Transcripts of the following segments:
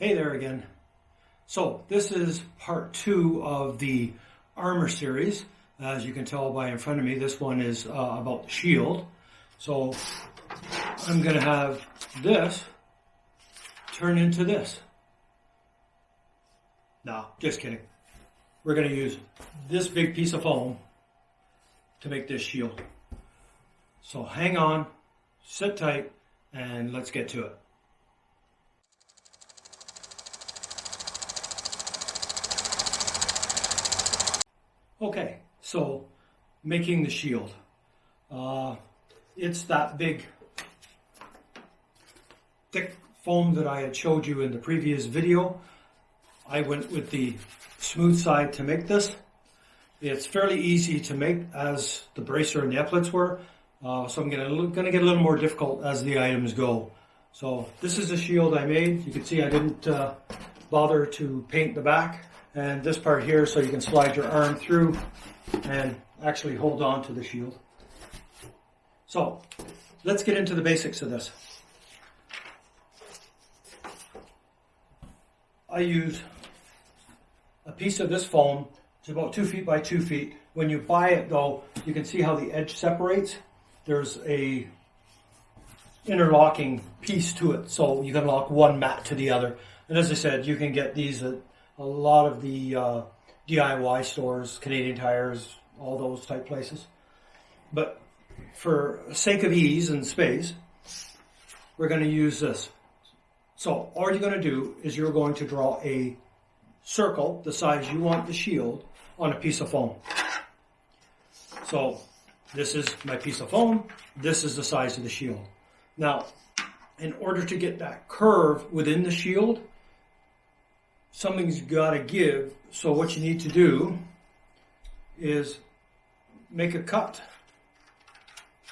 Hey there again. So this is part 2 of the armor series. As you can tell by in front of me, this one is about the shield. So I'm going to have this turn into this. No, just kidding. We're going to use this big piece of foam to make this shield. So hang on, sit tight, and let's get to it. Okay, so making the shield. It's that big, thick foam that I had showed you in the previous video. I went with the smooth side to make this. It's fairly easy to make as the bracer and the epaulettes were, so I'm gonna get a little more difficult as the items go. So this is the shield I made. You can see I didn't bother to paint the back. And this part here, so you can slide your arm through and actually hold on to the shield. So let's get into the basics of this. I use a piece of this foam. It's about 2 feet by 2 feet. When you buy it though, you can see how the edge separates. There's a interlocking piece to it, so you can lock one mat to the other. And as I said, you can get these at a lot of the DIY stores, Canadian Tires, all those type places. But for sake of ease and space, we're going to use this. So all you're going to do is you're going to draw a circle the size you want the shield on a piece of foam. So this is my piece of foam. This is the size of the shield. Now, in order to get that curve within the shield, something's got to give. So what you need to do is make a cut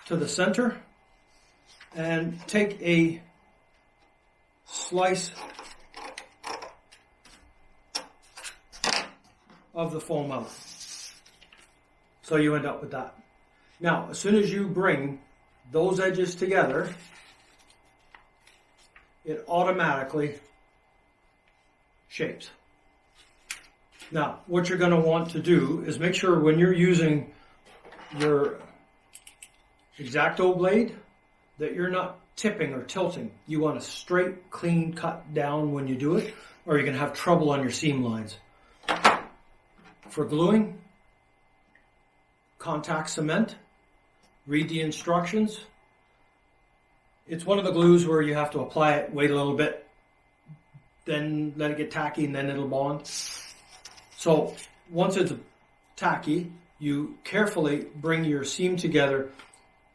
to the center and take a slice of the foam out. So you end up with that. Now, as soon as you bring those edges together, it automatically shapes. Now, what you're going to want to do is make sure when you're using your X-Acto blade that you're not tipping or tilting. You want a straight, clean cut down when you do it, or you're going to have trouble on your seam lines. For gluing, contact cement, read the instructions. It's one of the glues where you have to apply it, wait a little bit, then let it get tacky, and then it'll bond. So once it's tacky, you carefully bring your seam together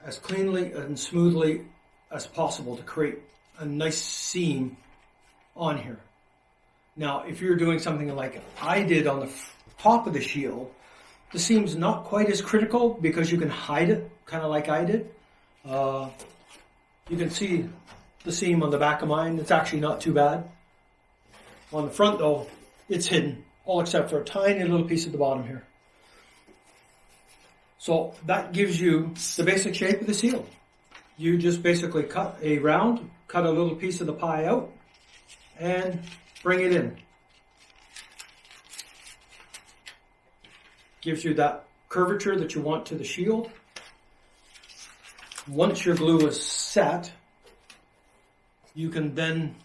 as cleanly and smoothly as possible to create a nice seam on here. Now, if you're doing something like I did on the top of the shield, the seam's not quite as critical because you can hide it, kind of like I did. You can see the seam on the back of mine. It's actually not too bad. On the front though, it's hidden, all except for a tiny little piece at the bottom here. So that gives you the basic shape of the shield. You just basically cut a round, cut a little piece of the pie out, and bring it in. Gives you that curvature that you want to the shield. Once your glue is set, you can then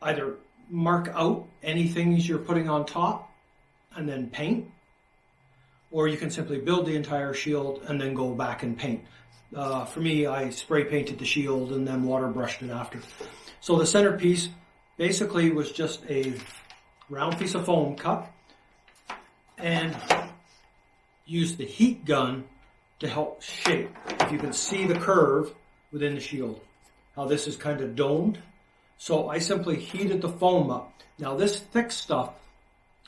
either mark out any things you're putting on top and then paint, or you can simply build the entire shield and then go back and paint. For me, I spray painted the shield and then water brushed it after. So the centerpiece basically was just a round piece of foam cut and used the heat gun to help shape. If you can see the curve within the shield, how this is kind of domed. So I simply heated the foam up. Now this thick stuff,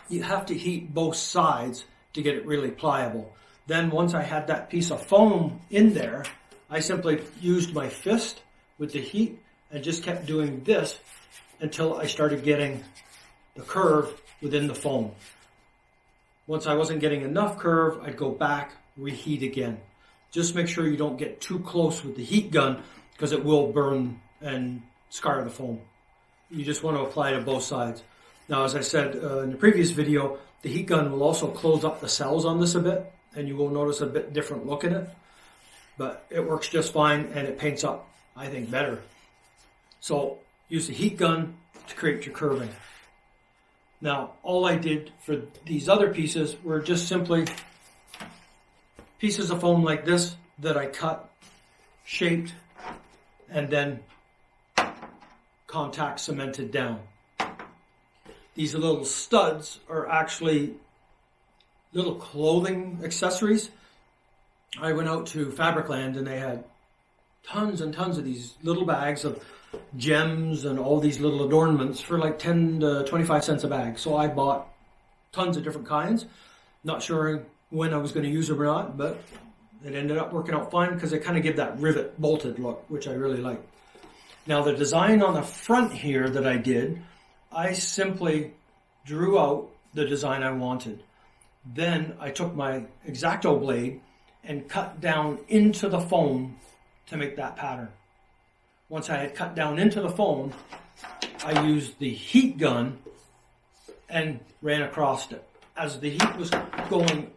you have to heat both sides to get it really pliable. Then once I had that piece of foam in there, I simply used my fist with the heat and just kept doing this until I started getting the curve within the foam. Once I wasn't getting enough curve, I'd go back, reheat again. Just make sure you don't get too close with the heat gun because it will burn and scar the foam. You just want to apply to both sides. Now, as I said in the previous video, the heat gun will also close up the cells on this a bit, and you will notice a bit different look in it. But it works just fine, and it paints up, I think, better. So use the heat gun to create your curving. Now, all I did for these other pieces were just simply pieces of foam like this that I cut, shaped, and then contact cemented down. These little studs are actually little clothing accessories. I went out to Fabricland and they had tons and tons of these little bags of gems and all these little adornments for like 10 to 25 cents a bag. So I bought tons of different kinds. Not sure when I was going to use them or not, but it ended up working out fine because they kind of give that rivet bolted look, which I really like. Now the design on the front here that I did, I simply drew out the design I wanted. Then I took my X-Acto blade and cut down into the foam to make that pattern. Once I had cut down into the foam, I used the heat gun and ran across it. As the heat was going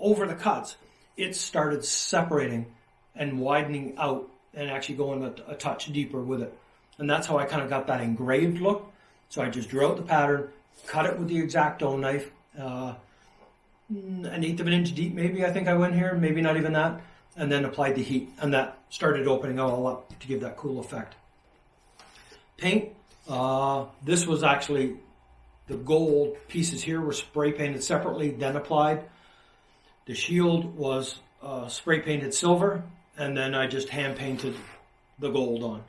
over the cuts, it started separating and widening out and actually going a touch deeper with it. And that's how I kind of got that engraved look. So I just drew out the pattern, cut it with the X-Acto knife, an eighth of an inch deep maybe, I think I went here, maybe not even that, and then applied the heat, and that started opening it all up to give that cool effect. Paint, this was actually the gold pieces here were spray painted separately, then applied. The shield was spray painted silver, and then I just hand painted the gold on.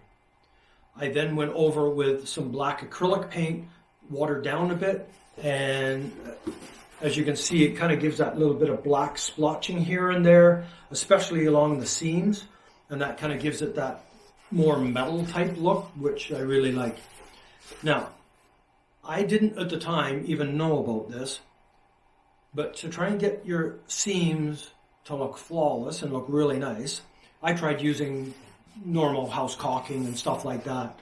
I then went over with some black acrylic paint, watered down a bit, and as you can see, it kind of gives that little bit of black splotching here and there, especially along the seams, and that kind of gives it that more metal type look, which I really like. Now, I didn't at the time even know about this, but to try and get your seams to look flawless and look really nice, I tried using normal house caulking and stuff like that.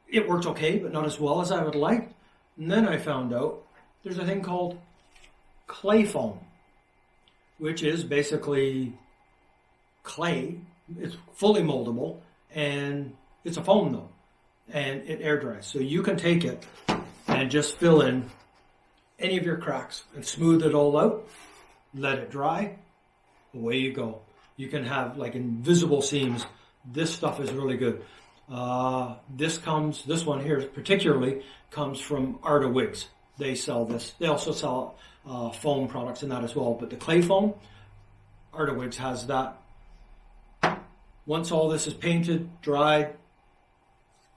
It worked okay, but not as well as I would like. And then I found out there's a thing called clay foam, which is basically clay. It's fully moldable, and it's a foam though, and it air dries. So you can take it and just fill in any of your cracks and smooth it all out, let it dry, away you go. You can have like invisible seams. This stuff is really good. This one here particularly comes from Art of Wigs. They sell this. They also sell foam products in that as well. But the clay foam, Art of Wigs has that. Once all this is painted, dried,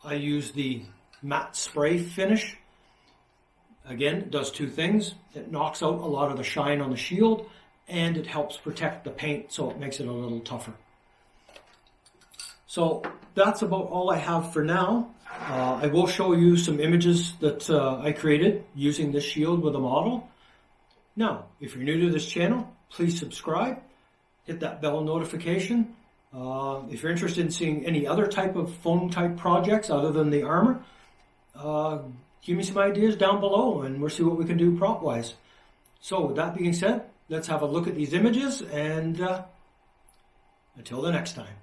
I use the matte spray finish. Again, it does two things. It knocks out a lot of the shine on the shield, and it helps protect the paint, so it makes it a little tougher. So that's about all I have for now. I will show you some images that I created using this shield with a model. Now, if you're new to this channel, please subscribe, hit that bell notification. If you're interested in seeing any other type of foam type projects other than the armor, give me some ideas down below and we'll see what we can do prop wise. So with that being said, let's have a look at these images, and until the next time.